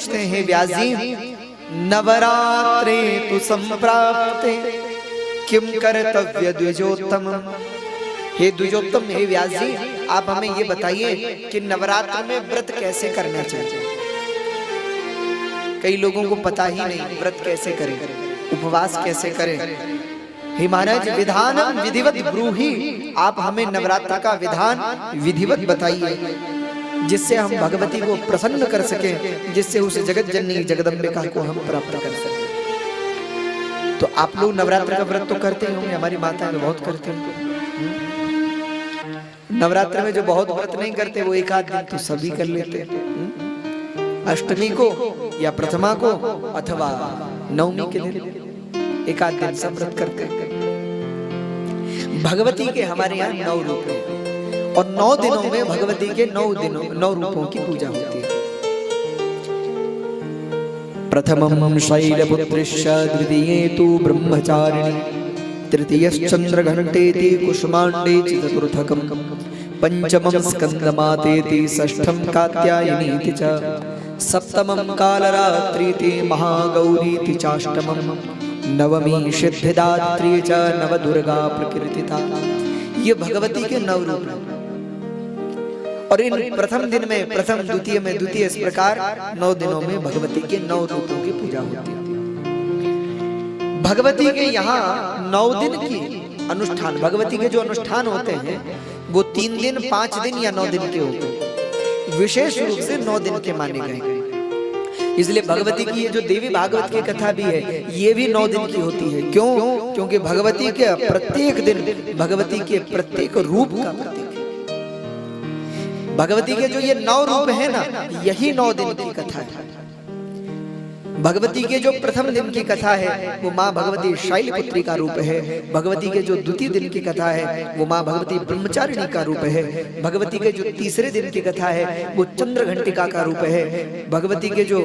पूछते हैं व्यास जी, नवरात्रे तु संप्राप्ते किम कर्तव्य द्विजोत्तम। हे द्विजोत्तम, हे व्यास जी, आप हमें ये बताइए कि नवरात्र में व्रत कैसे करना चाहिए। कई लोगों को पता ही नहीं व्रत कैसे करें, उपवास कैसे करें। हे महाराज, विधानम विधिवत ब्रूहि, आप हमें नवरात्र का विधान विधिवत बताइए, जिससे हम भगवती को प्रसन्न कर सके, जिससे उस जगत जननी जगदम्बिका को हम प्राप्त कर सके। तो आप लोग नवरात्र का व्रत तो करते होंगे, हमारी माताएं बहुत करते हैं। नवरात्र में जो बहुत व्रत नहीं करते वो एक आध दिन तो सभी कर लेते हैं। अष्टमी को या प्रथमा को अथवा नवमी के दिन एक आध दिन सब व्रत करते हैं। भगवती के हमारे यहाँ 9 रूप हैं और 9 दिनों में भगवती के 9 रूपों की पूजा होती है। प्रथमं शैलपुत्रिश्च, द्वितीये तु ब्रह्मचारिणी, तृतीयश्चंद्रघंटेति कुष्मांडेति चतुर्थकं, पंचमं स्कंदमातेति, षष्ठं कात्यायनीति च, सप्तमं कालरात्रीति, महागौरीति चाष्टमं, नवमी सिद्धिदात्री च, नवदुर्गा प्रकृतिता। ये भगवती के 9 रूप हैं। और इन प्रथम दिन में प्रथम, द्वितीय में द्वितीय, इस प्रकार 9 दिनों में भगवती के 9 रूपों की पूजा होती है। भगवती के यहाँ 9 दिन की अनुष्ठान, भगवती के जो अनुष्ठान होते हैं वो 3 दिन, 5 दिन या 9 दिन के होते हैं। विशेष रूप से 9 दिन के माने गए। इसलिए भगवती की ये जो देवी भागवत की कथा भी है, ये भी 9 दिन की होती है। क्यों? क्योंकि भगवती के प्रत्येक दिन, भगवती के प्रत्येक रूप का प्रतीक है। भगवती के जो ये 9 रूप है ना, यही 9 दिन की कथा है। भगवती के जो प्रथम दिन की कथा है वो माँ भगवती शैलपुत्री का रूप है। भगवती के जो द्वितीय दिन की कथा है वो माँ भगवती ब्रह्मचारिणी का रूप है। भगवती के जो तीसरे दिन की कथा है वो चंद्रघंटिका का रूप है। भगवती के जो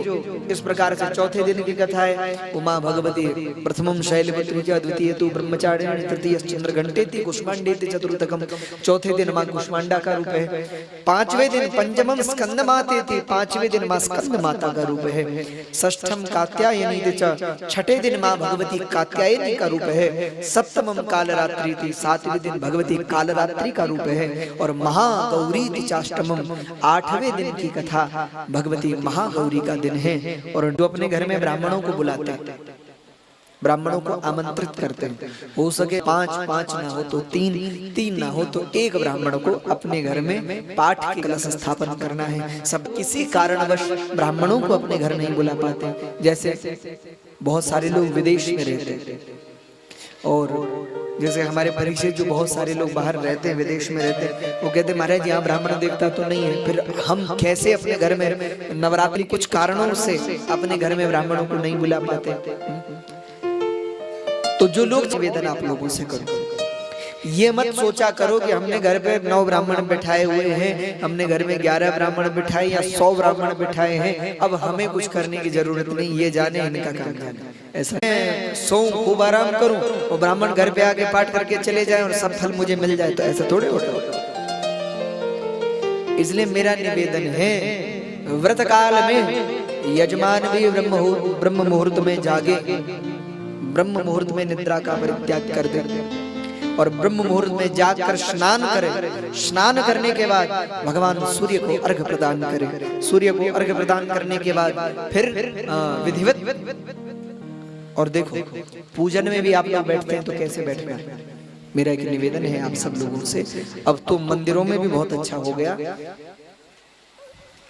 इस प्रकार से चौथे दिन की कथा है वो माँ भगवती प्रथमम शैलपुत्री, द्वितीय तु ब्रह्मचारिणी, तृतीय चंद्रघंटेति, कुष्मांडेति चतुर्थकम, चौथे दिन माँ कुष्मांडा का रूप है। 5वें दिन पंचमम स्कंदमातेति, 5वें दिन माँ स्कंद माता का रूप है। षष्ठम कात्यायनी च, 6ठे दिन माँ भगवती कात्यायनी का रूप है। सप्तमम कालरात्रि थी, 7वें दिन भगवती कालरात्रि का रूप है। और महागौरी चाष्टमम, 8वें दिन की कथा भगवती महागौरी का दिन है। और जो अपने घर में ब्राह्मणों को बुलाते हैं, ब्राह्मणों को आमंत्रित करते हैं, हो सके 5 ना हो तो 3 ना हो तो 1 ब्राह्मण को अपने घर में पाठ की कलश स्थापन करना है। सब किसी कारणवश ब्राह्मणों को अपने घर नहीं बुला पाते। जैसे बहुत सारे लोग विदेश में रहते हैं और जैसे हमारे परिचय जो बहुत सारे लोग बाहर रहते हैं, विदेश में रहते हैं, वो कहते हैं महाराज यहाँ ब्राह्मण देवता तो नहीं है, फिर हम कैसे अपने घर में नवरात्रि कुछ कारणों से अपने घर में ब्राह्मणों को नहीं बुला पाते। तो जो लोग निवेदन आप लोगों से करो, ये मत सोचा करो कि हमने घर पे 9 ब्राह्मण बिठाए हुए हैं, हमने घर में 11 ब्राह्मण बिठाए या 100 ब्राह्मण बिठाए हैं, अब हमें कुछ करने की जरूरत नहीं, ये जाने इनका काम जाने। ऐसा सो खूब आराम करूं और ब्राह्मण घर पे आके पाठ करके चले जाए और सब फल मुझे मिल जाए, तो ऐसा थोड़े होता। इसलिए मेरा निवेदन है, व्रत काल में यजमान भी ब्रह्म मुहूर्त में जागे, ब्रह्म मुहूर्त में निद्रा का परित्याग कर दे और ब्रह्म मुहूर्त में जाकर स्नान करे। स्नान करने के बाद भगवान सूर्य को अर्घ्य प्रदान करे। सूर्य को अर्घ्य प्रदान करने के बाद फिर विधिवत, और देखो पूजन में भी आप लोग बैठते हैं तो कैसे बैठना है। मेरा एक निवेदन है आप सब लोगों से, अब तो मंदिरों में भी बहुत अच्छा हो गया,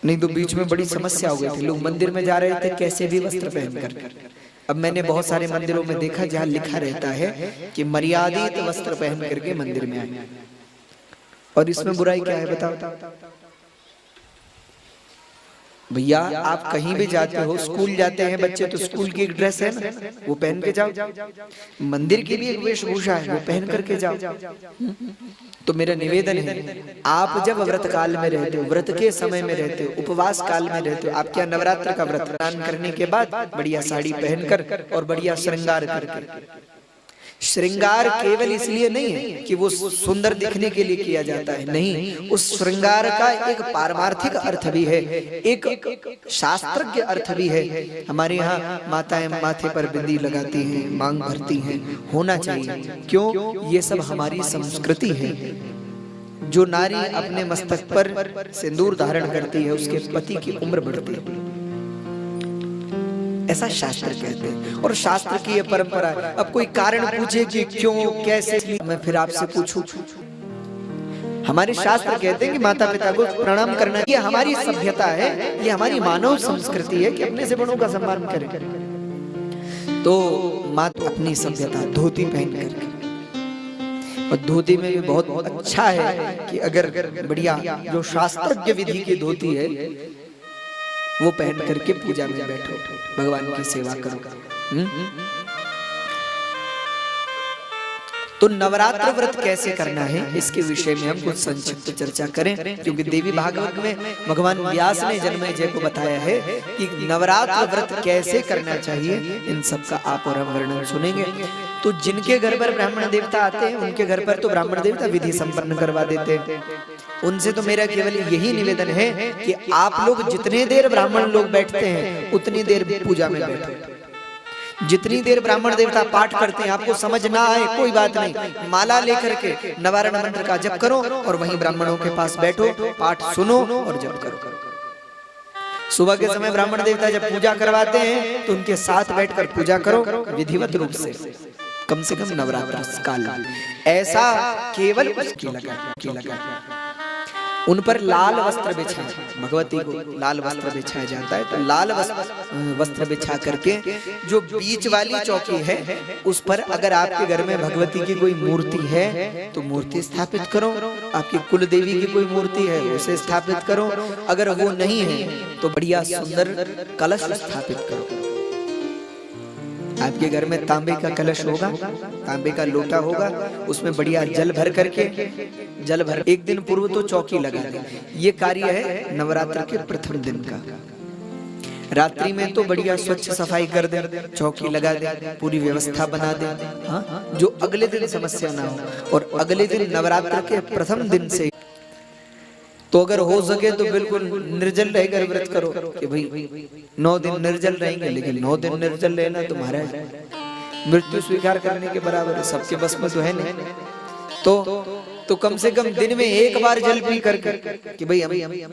नहीं तो बीच में बड़ी समस्या हो गई थी। लोग मंदिर में जा रहे थे कैसे भी वस्त्र पहनकर। अब मैंने बहुत सारे मंदिरों में देखा जहाँ लिखा रहता है कि मर्यादित वस्त्र पहन करके मंदिर में आए, और इसमें बुराई क्या है बताओ भैया। आप कहीं भी जाते हो, स्कूल जाते हैं बच्चे तो स्कूल की एक ड्रेस है ना, वो पहन के जाओ। मंदिर की भी एक वेशभूषा है, वो पहन करके जाओ। तो मेरा निवेदन है, आप जब व्रत काल में रहते हो, व्रत के समय में रहते हो, उपवास काल में रहते हो, आप क्या नवरात्र का व्रत स्नान करने के बाद बढ़िया साड़ी पहनकर और बढ़िया श्रृंगार करके श्रृंगार केवल इसलिए नहीं है कि वो सुंदर दिखने के लिए किया जाता है, नहीं, उस श्रृंगार का एक पारमार्थिक अर्थ भी है, एक शास्त्रज्ञ अर्थ भी है। हमारे यहाँ माताएं माथे पर बिंदी लगाती हैं, मांग भरती हैं, होना चाहिए। क्यों? ये सब हमारी संस्कृति है। जो नारी अपने मस्तक पर सिंदूर धारण करती है उसके पति की उम्र बढ़ती है, ऐसा शास्त्र कहते हैं। और शास्त्र की ये परंपरा है। अब कोई कारण पूछे कि क्यों, कैसे, मैं फिर आपसे पूछूं। हमारे शास्त्र कहते हैं कि माता पिता को प्रणाम करना, ये हमारी सभ्यता है, ये हमारी मानव संस्कृति है कि अपने से बड़ों का सम्मान करें। तो माता अपनी सभ्यता धोती पहन करके, और धोती में भी बहुत अच्छा है कि अगर बढ़िया जो शास्त्रज्ञ विधि की धोती है वो पहन करके पूजा में बैठो, भगवान की सेवा करो। तो नवरात्र व्रत कैसे करना है इसके विषय में हम कुछ संक्षिप्त चर्चा करें, क्योंकि देवी भागवत में भगवान व्यास ने जन्मेजय को बताया है कि नवरात्र व्रत कैसे करना चाहिए। इन सब का आप और हम वर्णन सुनेंगे। तो जिनके घर पर ब्राह्मण देवता आते हैं उनके घर पर तो ब्राह्मण देवता विधि संपन्न करवा देते हैं। उनसे तो मेरा केवल यही निवेदन है कि आप लोग जितने देर ब्राह्मण लोग बैठते हैं उतनी देर पूजा में बैठो। जितनी देर ब्राह्मण देवता पाठ करते हैं आपको समझ ना आए कोई बात नहीं, माला लेकर के नवारण मंत्र का जप करो और वहीं ब्राह्मणों के पास बैठो, पाठ सुनो और जप करो। सुबह के समय ब्राह्मण देवता जब पूजा करवाते हैं तो उनके साथ बैठकर पूजा करो विधिवत रूप से, कम से कम नवरात्र काल। ऐसा केवल उसकी लगा उन पर लाल वस्त्र बिछा, भगवती को लाल वस्त्र बिछाया जाता है। तो लाल वस्त्र बिछा करके जो बीच वाली चौकी है उस पर अगर आपके घर में भगवती की कोई मूर्ति है तो मूर्ति स्थापित करो, आपकी कुल देवी की कोई मूर्ति है उसे स्थापित करो, अगर वो नहीं है तो बढ़िया सुंदर कलश स्थापित करो। आपके घर में तांबे का कलश होगा, तांबे का लोटा होगा, उसमें बढ़िया जल भर करके एक दिन पूर्व तो चौकी लगा दें। ये कार्य है नवरात्र के प्रथम दिन का। रात्रि में तो बढ़िया स्वच्छ सफाई कर दे, चौकी लगा दे, पूरी व्यवस्था बना दे, हाँ, जो अगले दिन समस्या ना हो। और अगले दिन नवरात्र के प्रथम दिन से तो अगर हो सके तो बिल्कुल निर्जल रहकर व्रत करो कि भाई 9 दिन निर्जल रहेंगे, लेकिन 9 दिन निर्जल रहना तो महाराज मृत्यु स्वीकार करने के बराबर है, सबके बस में तो है नहीं। तो कम से कम दिन में एक बार जल पी करके कि भाई हम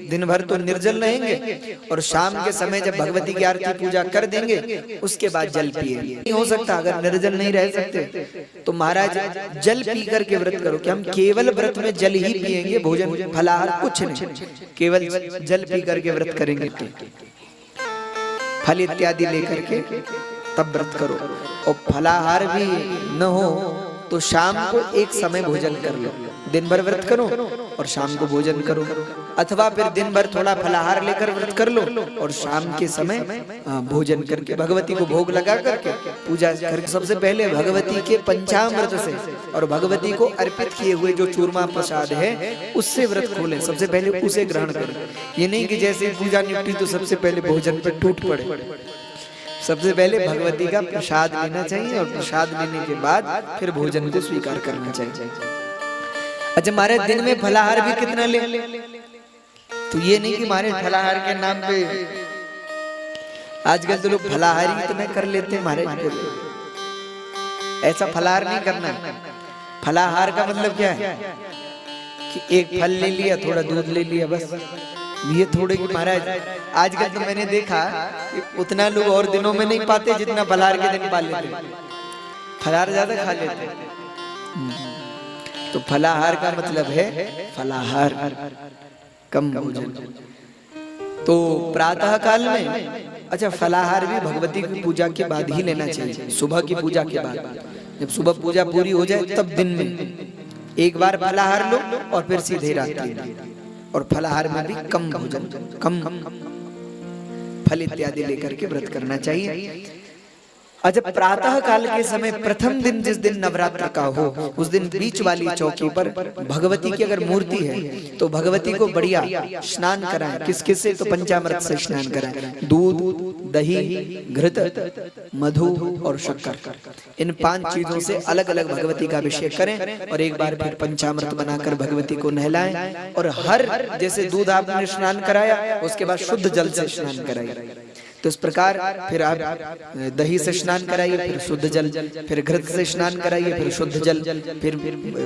दिन भर तो निर्जल रहेंगे और शाम के समय जब भगवती की आरती पूजा कर देंगे उसके बाद जल पिए। नहीं हो सकता, अगर निर्जल नहीं रह सकते तो महाराज जल पी करके व्रत करो कि हम केवल व्रत में जल ही पिएंगे, भोजन फलाहार कुछ नहीं, केवल जल पी करके व्रत करेंगे। फल इत्यादि लेकर के तब व्रत करो। और फलाहार भी न हो तो शाम को एक समय भोजन कर लो, दिन भर व्रत करो और शाम को भोजन करो, अथवा फिर दिन भर थोड़ा फलाहार लेकर व्रत कर लो और शाम के समय भोजन करके भगवती को भोग लगा करके पूजा करके सबसे पहले भगवती के पंचामृत से और भगवती को अर्पित किए हुए जो चूरमा प्रसाद है उससे व्रत खोलें, सबसे पहले उसे ग्रहण करें। ये नहीं कि जैसे पूजा निपटी तो सबसे पहले भोजन पर टूट पड़े। सबसे पहले भगवती का प्रसाद लेना चाहिए और प्रसाद लेने के बाद फिर भोजन को स्वीकार करना चाहिए। अच्छा, हमारे दिन में फलाहार भी कितना ले, तो ये नहीं कि हमारे फलाहार के नाम पे आजकल तो लोग फलाहार ही इतना कर लेते हैं महाराज। ऐसा फलाहार नहीं करना। फलाहार का मतलब क्या है कि एक फल ले लिया, थोड़ा दूध ले लिया, बस ये थोड़े की महाराज। आजकल तो मैंने देखा उतना लोग और दिनों में नहीं पाते जितना फलाहार के दिन पा लेते, फलाहार ज्यादा खा लेते। तो फलाहार का मतलब है फलाहार कम भोजन। तो प्रातः काल में अच्छा फलाहार भी भगवती की पूजा के बाद ही लेना चाहिए, सुबह की पूजा के बाद। जब सुबह पूजा पूरी हो जाए तब दिन में एक बार फलाहार लो और फिर सीधे रात्रि। और फलाहार में भी कम भोजन, कम फल इत्यादि लेकर के व्रत करना चाहिए। अच्छा, प्रातः काल के समय प्रथम दिन जिस दिन नवरात्र का हो, उस दिन बीच वाली चौकी पर भगवती की अगर मूर्ति है तो भगवती को बढ़िया स्नान कराएं। किस किस से? तो पंचामृत से स्नान कराएं। दूध, दही, घृत, मधु और शक्कर, इन 5 चीजों से अलग अलग भगवती का अभिषेक करें और एक बार फिर पंचामृत बनाकर भगवती को नहलाएं। और हर जैसे दूध आपने स्नान कराया उसके बाद शुद्ध जल से स्नान कराइए। तो इस प्रकार फिर आप दही से स्नान कराइए, फिर शुद्ध जल, फिर घृत से स्नान कराइए, फिर शुद्ध जल, फिर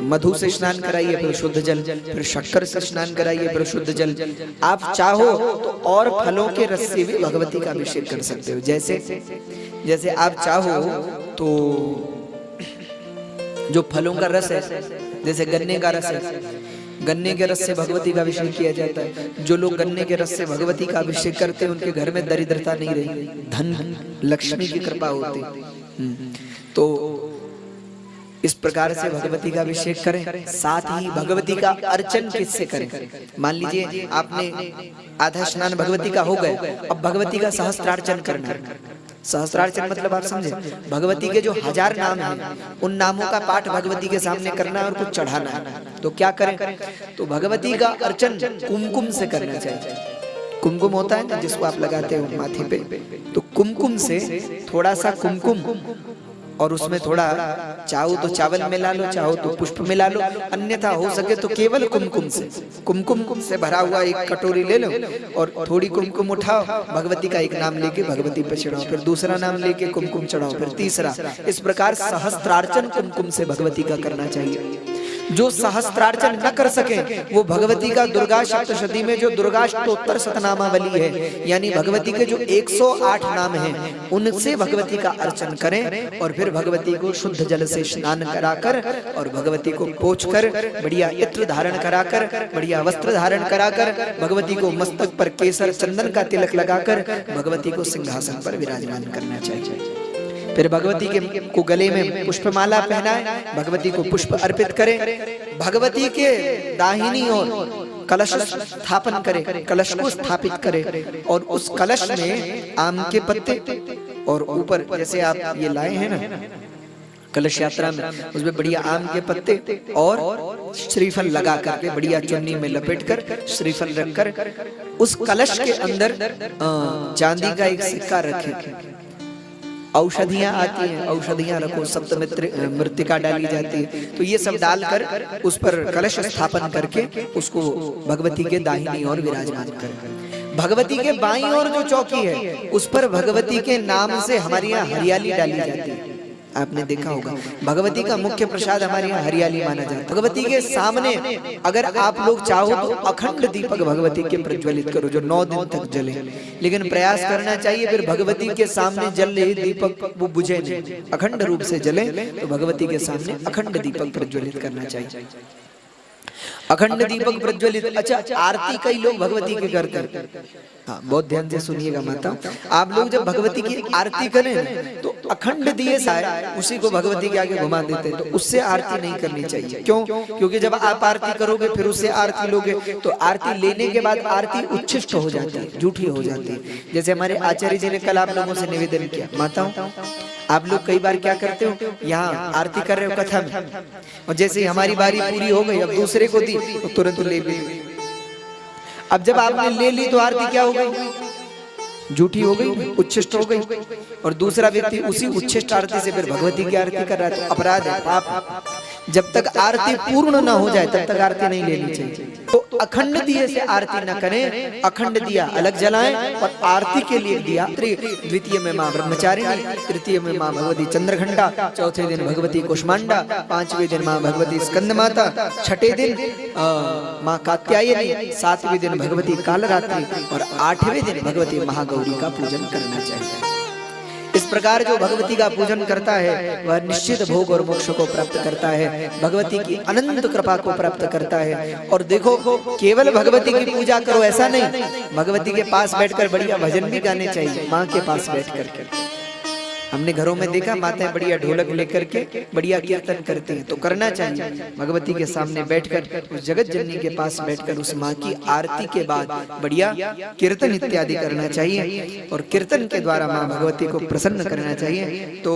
मधु से स्नान कराइए, फिर शुद्ध जल, फिर शक्कर से स्नान कराइए, फिर शुद्ध जल। आप चाहो तो और फलों के रस से भी भगवती का अभिषेक कर सकते हो। जैसे आप चाहो तो जो फलों का रस है, जैसे गन्ने का रस है, गन्ने के रस से भगवती का अभिषेक किया जाता है। जो लोग गन्ने के रस से भगवती का अभिषेक करते हैं उनके घर में दरिद्रता नहीं रही, धन लक्ष्मी की कृपा होती। तो इस प्रकार से भगवती का अभिषेक करें। साथ ही भगवती का अर्चन किससे करें? मान लीजिए आपने आधा स्नान भगवती का हो गया, अब भगवती का सहस्त्रार्चन करना है। सहस्त्रार्चन मतलब आप समझे, भगवती के जो 1000 नाम हैं उन नामों का पाठ भगवती के सामने करना है और कुछ चढ़ाना है। तो क्या करें? तो भगवती का अर्चन कुमकुम से करना चाहिए। कुमकुम होता है ना जिसको आप लगाते हो माथे पे, तो कुमकुम से थोड़ा सा कुमकुम और उसमें थोड़ा चाहो तो चावल मिला लो, चाहो तो पुष्प मिला लो, अन्यथा हो सके तो केवल कुमकुम से भरा हुआ एक कटोरी ले लो और थोड़ी कुमकुम उठाओ, भगवती का एक नाम लेके भगवती पे चढ़ाओ, फिर दूसरा नाम लेके कुमकुम चढ़ाओ, फिर तीसरा। इस प्रकार सहस्त्रार्चन कुमकुम से भगवती का करना चाहिए। जो सहस्त्रार्चन न कर सके वो भगवती का दुर्गा सप्तशती में जो दुर्गा स्तोत्र शतनामावली है, यानी भगवती के जो 108 नाम हैं उनसे भगवती का अर्चन करें। और फिर भगवती को शुद्ध जल से स्नान कराकर और भगवती को पोंछकर बढ़िया इत्र धारण कराकर, बढ़िया वस्त्र धारण कराकर, भगवती को मस्तक पर केसर चंदन का तिलक लगाकर भगवती को सिंहासन पर विराजमान करना चाहिए। फिर भगवती के को गले में पुष्पमाला पहनाए, भगवती को पुष्प अर्पित करें, भगवती के दाहिनी ओर कलश स्थापन करें, कलश को स्थापित करें और उस कलश में आम के पत्ते और ऊपर जैसे आप ये लाए हैं ना कलश यात्रा में, उसमें बढ़िया आम के पत्ते और श्रीफल लगा करके बढ़िया चुन्नी में लपेटकर श्रीफल रखकर उस कलश के अंदर चांदी का एक सिक्का रखें। औषधियां आती हैं, औषधियां रखो, सप्तमित्र मृत्तिका डाली जाती है, तो ये सब डालकर उस पर कलश स्थापन करके उसको भगवती के दाहिनी ओर विराजमान करें। भगवती के बाईं ओर जो चौकी है उस पर भगवती के नाम से हमारे यहाँ हरियाली डाली जाती है। आपने देखा होगा भगवती का मुख्य प्रसाद हमारे यहाँ हरियाली माना जाता है। भगवती के सामने अगर आप लोग चाहो तो अखंड दीपक भगवती के प्रज्वलित करो जो 9 दिन तक जले, लेकिन प्रयास करना चाहिए फिर भगवती के सामने जल रहे दीपक वो बुझे नहीं, अखंड रूप से जले। तो भगवती के सामने अखंड दीपक प्रज्वलित करना चाहिए, अखंड दीपक प्रज्वलित। अच्छा, आरती कई लोग भगवती के करते हैं, हाँ बहुत ध्यान से सुनिएगा माता, आप लोग जब भगवती की आरती करें तो अखंड दिए साए उसी को भगवती के आगे घुमा देते हैं, तो उससे आरती नहीं करनी चाहिए। क्यों? क्योंकि जब आप आरती करोगे फिर उससे आरती लोगे तो आरती लेने के बाद आरती उच्छिष्ट हो जाती है, झूठी हो जाती है। जैसे हमारे आचार्य जी ने कल आप लोगों से निवेदन किया, माताओं आप लोग कई बार क्या करते हो, यहाँ आरती कर रहे हो कथा में और जैसे हमारी बारी पूरी हो गई अब दूसरे को दी तो तुरंत ले ली। अब जब आपने ले ली तो आरती क्या हो गई? झूठी हो गई, उच्छिष्ट हो गई। और दूसरा व्यक्ति उसी उच्छिष्ट आरती से फिर भगवती की आरती कर रहा है, तो अपराध है, पाप। जब तक आरती पूर्ण न हो जाए तब तक आरती नहीं लेनी चाहिए। तो अखंड दिए से आरती न करें, अखंड दिया अलग जलाएं और आरती के लिए दिया द्वितीय में माँ ब्रह्मचारिणी, तृतीय में माँ भगवती चंद्रघंटा, चौथे दिन भगवती कुष्मांडा, पांचवें दिन माँ भगवती स्कंद माता, छठे दिन माँ कात्यायनी, सातवें दिन भगवती कालरात्रि और 8वें दिन भगवती महागौरी का पूजन करना चाहिए। इस प्रकार जो भगवती का पूजन करता है वह निश्चित भोग और मोक्ष को प्राप्त करता है, भगवती की अनंत कृपा को प्राप्त करता है। और देखो केवल भगवती की पूजा करो ऐसा नहीं, भगवती के पास बैठकर बढ़िया भजन भी गाने चाहिए, माँ के पास बैठ कर। हमने घरों में देखा माताएं बढ़िया ढोलक लेकर के बढ़िया कीर्तन करती हैं, तो करना चाहिए। भगवती के सामने बैठकर उस जगत जननी के पास बैठकर उस माँ की आरती के बाद बढ़िया कीर्तन इत्यादि करना चाहिए और कीर्तन के द्वारा माँ भगवती को प्रसन्न करना चाहिए। तो